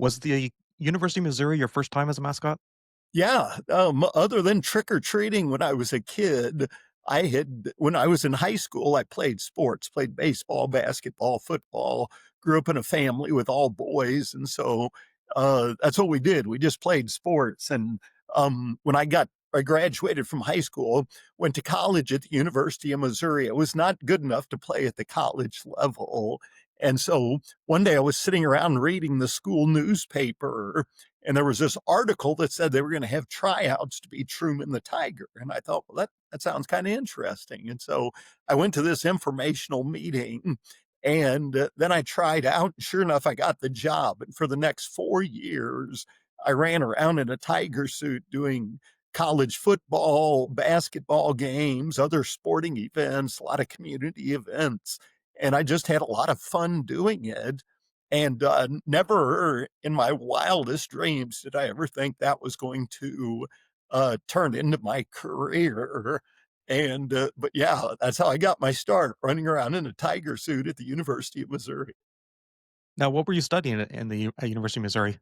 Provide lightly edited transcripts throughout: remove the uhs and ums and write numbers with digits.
Was the University of Missouri your first time as a mascot? Yeah, other than trick-or-treating when I was a kid, when I was in high school, I played sports, played baseball, basketball, football, grew up in a family with all boys, and so, that's what we did. We just played sports, and, when I graduated from high school, went to college at the University of Missouri. I was not good enough to play at the college level, and so one day I was sitting around reading the school newspaper, and there was this article that said they were going to have tryouts to be Truman the Tiger. And I thought, well, that sounds kind of interesting. And so I went to this informational meeting and then I tried out. Sure enough, I got the job. And for the next 4 years, I ran around in a tiger suit doing college football, basketball games, other sporting events, a lot of community events. And I just had a lot of fun doing it. And never in my wildest dreams did I ever think that was going to turn into my career. And but yeah, that's how I got my start, running around in a tiger suit at the University of Missouri. Now, what were you studying in the University of Missouri?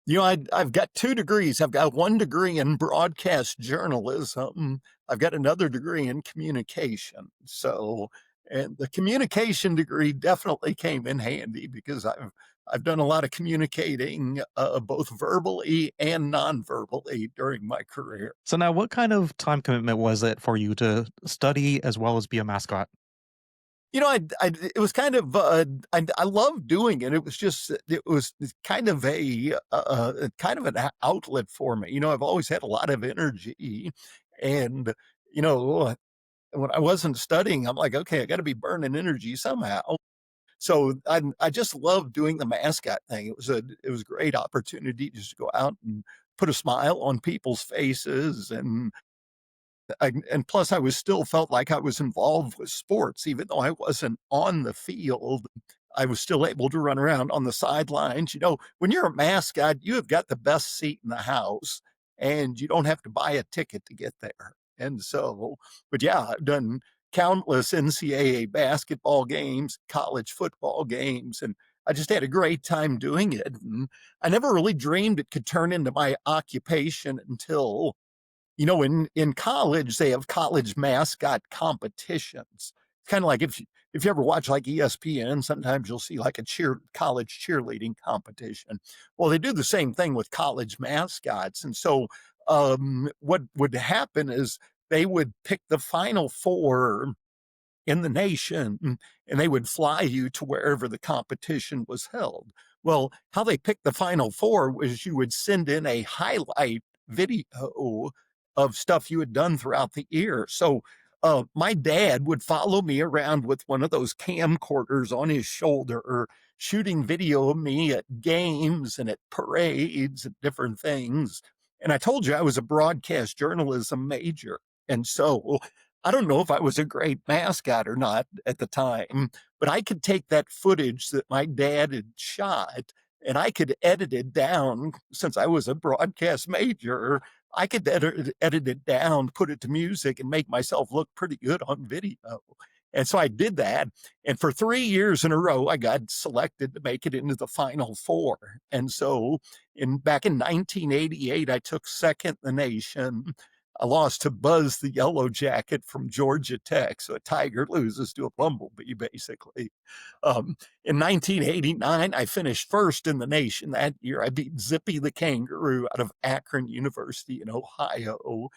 I've got 2 degrees. I've got one degree in broadcast journalism. I've got another degree in communication. So, and the communication degree definitely came in handy because I've done a lot of communicating, both verbally and non-verbally during my career. So now, what kind of time commitment was it for you to study as well as be a mascot? It was kind of, I love doing it. It was just, it was kind of kind of an outlet for me. I've always had a lot of energy, and you know, when I wasn't studying, I'm like, okay, I got to be burning energy somehow. So I just love doing the mascot thing. It was a great opportunity just to go out and put a smile on people's faces, and plus, I was still felt like I was involved with sports, even though I wasn't on the field. I was still able to run around on the sidelines. When you're a mascot, you have got the best seat in the house, and you don't have to buy a ticket to get there. And so, but yeah, I've done countless NCAA basketball games, college football games, and I just had a great time doing it. And I never really dreamed it could turn into my occupation until in college, they have college mascot competitions. It's kind of like if you ever watch like ESPN, sometimes you'll see like a college cheerleading competition. Well, they do the same thing with college mascots. And so what would happen is they would pick the final four in the nation, and they would fly you to wherever the competition was held. Well, how they picked the final four was you would send in a highlight video of stuff you had done throughout the year. So my dad would follow me around with one of those camcorders on his shoulder, shooting video of me at games and at parades and different things. And I told you I was a broadcast journalism major. And so I don't know if I was a great mascot or not at the time, but I could take that footage that my dad had shot and I could edit it down. Since I was a broadcast major, I could edit it down, put it to music, and make myself look pretty good on video. And so I did that. And for 3 years in a row, I got selected to make it into the final four. And so back in 1988, I took second in the nation. I lost to Buzz the Yellow Jacket from Georgia Tech. So a tiger loses to a bumblebee, basically. In 1989, I finished first in the nation that year. I beat Zippy the Kangaroo out of Akron University in Ohio.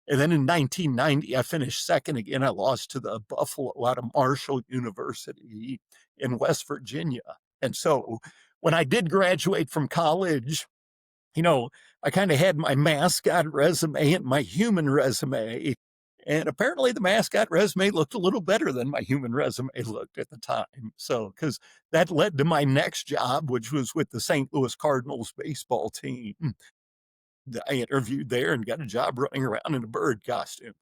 And then in 1990, I finished second again. I lost to the Buffalo out of Marshall University in West Virginia. And so when I did graduate from college, I kind of had my mascot resume and my human resume. And apparently the mascot resume looked a little better than my human resume looked at the time. So, because that led to my next job, which was with the St. Louis Cardinals baseball team. I interviewed there and got a job running around in a bird costume.